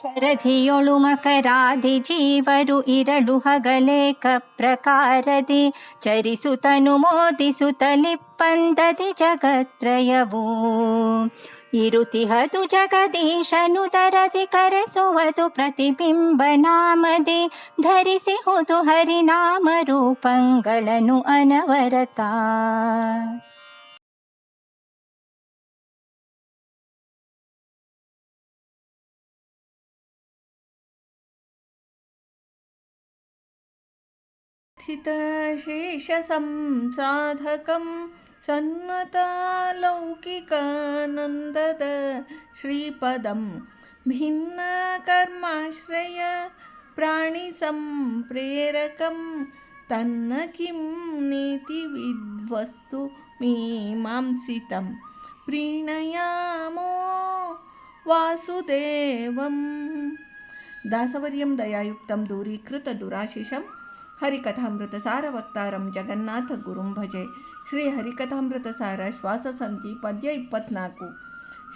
ಶರಧಿಯೊಳು ಮಕರಾದಿ ಜೀವರು ಇರಳು ಹಗಲೇಕ ಪ್ರಕಾರದಿ ಚರಿಸುತನು ಮೋದಿಸುತ್ತಲಿಪ್ಪಂದದಿ ಜಗತ್ರಯವೂ ಇರುತಿಹದು ಜಗದೀಶನು ದರದಿ ಕರೆಸುವುದು ಪ್ರತಿಬಿಂಬ ನಾಮದಿ ಧರಿಸಿಹುದು ಹರಿನಾಮ ರೂಪಂಗಳನ್ನು ಅನವರತ. शेष संसाधकं सन्मतालौकिकानन्दद श्रीपदं भिन्न कर्माश्रय प्राणिसंप्रेरकं तन्न किं नेति विद्वस्तु मीमांसितं प्रीणयामो वासुदेवं. दासवर्यं दयायुक्तं दूरीकृत दुराशिषं हरिकथामृतसार वक्तारं जगन्नाथ गुरुं भजे. ಶ್ರೀ ಹರಿಕಥಾಮೃತಸಾರ ಶ್ವಾಸಸಂಧಿ ಪದ್ಯ 24.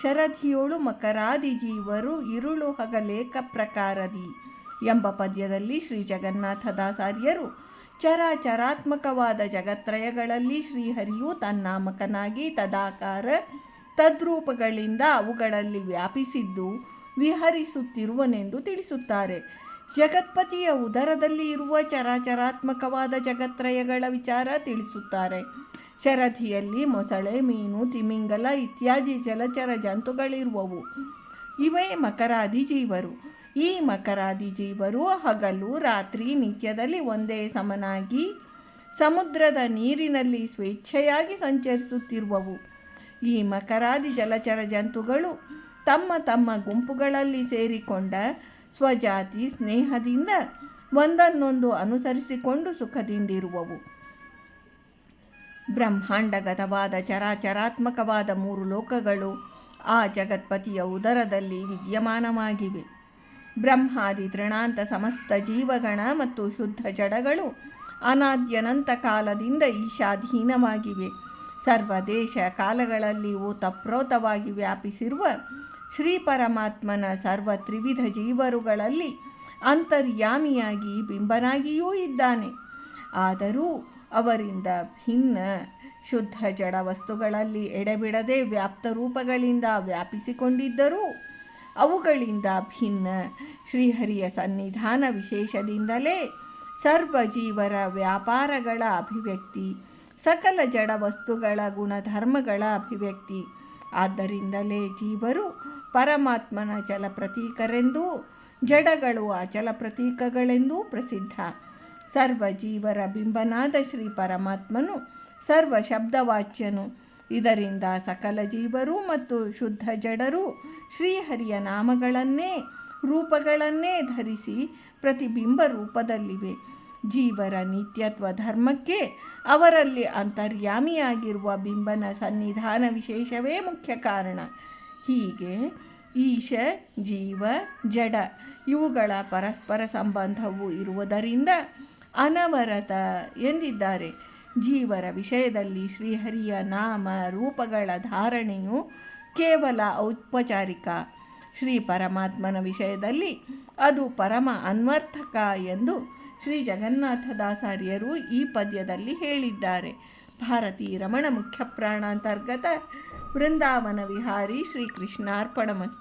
ಶರಧಿಯೋಳು ಮಕರಾದಿ ಜೀವರು ಇರುಳು ಹಗಲೇಕ ಪ್ರಕಾರದಿ ಎಂಬ ಪದ್ಯದಲ್ಲಿ ಶ್ರೀ ಜಗನ್ನಾಥದಾಸಾರ್ಯರು ಚರಾಚರಾತ್ಮಕವಾದ ಜಗತ್ರಯಗಳಲ್ಲಿ ಶ್ರೀಹರಿಯು ತನ್ನಾಮಕನಾಗಿ ತದಾಕಾರ ತದ್ರೂಪಗಳಿಂದ ಅವುಗಳಲ್ಲಿ ವ್ಯಾಪಿಸಿದ್ದು ವಿಹರಿಸುತ್ತಿರುವನೆಂದು ತಿಳಿಸುತ್ತಾರೆ. ಜಗತ್ಪತಿಯ ಉದರದಲ್ಲಿ ಇರುವ ಚರಾಚರಾತ್ಮಕವಾದ ಜಗತ್ರಯಗಳ ವಿಚಾರ ತಿಳಿಸುತ್ತಾರೆ. ಶರಧಿಯಲ್ಲಿ ಮೊಸಳೆ, ಮೀನು, ತಿಮಿಂಗಲ ಇತ್ಯಾದಿ ಜಲಚರ ಜಂತುಗಳಿರುವವು. ಇವೇ ಮಕರಾದಿ ಜೀವರು. ಈ ಮಕರಾದಿ ಜೀವರು ಹಗಲು ರಾತ್ರಿ ನಿತ್ಯದಲ್ಲಿ ಒಂದೇ ಸಮನಾಗಿ ಸಮುದ್ರದ ನೀರಿನಲ್ಲಿ ಸ್ವೇಚ್ಛೆಯಾಗಿ ಸಂಚರಿಸುತ್ತಿರುವವು. ಈ ಮಕರಾದಿ ಜಲಚರ ಜಂತುಗಳು ತಮ್ಮ ತಮ್ಮ ಗುಂಪುಗಳಲ್ಲಿ ಸೇರಿಕೊಂಡ ಸ್ವಜಾತಿ ಸ್ನೇಹದಿಂದ ಒಂದನ್ನೊಂದು ಅನುಸರಿಸಿಕೊಂಡು ಸುಖದಿಂದಿರುವವು. ಬ್ರಹ್ಮಾಂಡಗತವಾದ ಚರಾಚರಾತ್ಮಕವಾದ 3 ಲೋಕಗಳು ಆ ಜಗತ್ಪತಿಯ ಉದರದಲ್ಲಿ ವಿದ್ಯಮಾನವಾಗಿವೆ. ಬ್ರಹ್ಮಾದಿ ತೃಣಾಂತ ಸಮಸ್ತ ಜೀವಗಣ ಮತ್ತು ಶುದ್ಧ ಜಡಗಳು ಅನಾದ್ಯನಂತ ಕಾಲದಿಂದ ಈಶಾಧೀನವಾಗಿವೆ. ಸರ್ವದೇಶ ಕಾಲಗಳಲ್ಲಿ ಓತಪ್ರೋತವಾಗಿ ವ್ಯಾಪಿಸಿರುವ ಶ್ರೀ ಪರಮಾತ್ಮನ ಸರ್ವ ತ್ರಿವಿಧ ಜೀವರುಗಳಲ್ಲಿ ಅಂತರ್ಯಾಮಿಯಾಗಿ ಬಿಂಬನಾಗಿಯೂ ಇದ್ದಾನೆ. ಆದರೂ ಅವರಿಂದ ಭಿನ್ನ ಶುದ್ಧ ಜಡ ವಸ್ತುಗಳಲ್ಲಿ ಎಡೆಬಿಡದೆ ವ್ಯಾಪ್ತ ರೂಪಗಳಿಂದ ವ್ಯಾಪಿಸಿಕೊಂಡಿದ್ದರೂ ಅವುಗಳಿಂದ ಭಿನ್ನ ಶ್ರೀಹರಿಯ ಸನ್ನಿಧಾನ ವಿಶೇಷದಿಂದಲೇ ಸರ್ವ ಜೀವರ ವ್ಯಾಪಾರಗಳ ಅಭಿವ್ಯಕ್ತಿ, ಸಕಲ ಜಡ ವಸ್ತುಗಳ ಗುಣಧರ್ಮಗಳ ಅಭಿವ್ಯಕ್ತಿ. ಆದ್ದರಿಂದಲೇ ಜೀವರು ಪರಮಾತ್ಮನ ಚಲ ಪ್ರತೀಕರೆಂದೂ ಜಡಗಳು ಅಚಲ ಪ್ರತೀಕಗಳೆಂದೂ ಪ್ರಸಿದ್ಧ. ಸರ್ವ ಜೀವರ ಬಿಂಬನಾದ ಶ್ರೀ ಪರಮಾತ್ಮನು ಸರ್ವ ಶಬ್ದವಾಚ್ಯನು. ಇದರಿಂದ ಸಕಲ ಜೀವರು ಮತ್ತು ಶುದ್ಧ ಜಡರು ಶ್ರೀಹರಿಯ ನಾಮಗಳನ್ನೇ ರೂಪಗಳನ್ನೇ ಧರಿಸಿ ಪ್ರತಿಬಿಂಬ ರೂಪದಲ್ಲಿವೆ. ಜೀವರ ನಿತ್ಯತ್ವ ಧರ್ಮಕ್ಕೆ ಅವರಲ್ಲಿ ಅಂತರ್ಯಾಮಿಯಾಗಿರುವ ಬಿಂಬನ ಸನ್ನಿಧಾನ ವಿಶೇಷವೇ ಮುಖ್ಯ ಕಾರಣ. ಹೀಗೆ ಈಶ, ಜೀವ, ಜಡ ಇವುಗಳ ಪರಸ್ಪರ ಸಂಬಂಧವು ಇರುವುದರಿಂದ ಅನವರತ ಎಂದಿದ್ದಾರೆ. ಜೀವರ ವಿಷಯದಲ್ಲಿ ಶ್ರೀಹರಿಯ ನಾಮ ರೂಪಗಳ ಧಾರಣೆಯು ಕೇವಲ ಔಪಚಾರಿಕ. ಶ್ರೀ ಪರಮಾತ್ಮನ ವಿಷಯದಲ್ಲಿ ಅದು ಪರಮ ಅನ್ವರ್ಥಕ ಎಂದು ಶ್ರೀ ಜಗನ್ನಾಥದಾಸಾರ್ಯರು ಈ ಪದ್ಯದಲ್ಲಿ ಹೇಳಿದ್ದಾರೆ. ಭಾರತೀ ರಮಣ ಮುಖ್ಯ ಪ್ರಾಣಾಂತರ್ಗತ ವೃಂದಾವನ ವಿಹಾರಿ ಶ್ರೀಕೃಷ್ಣಾರ್ಪಣಮಸ್ತು.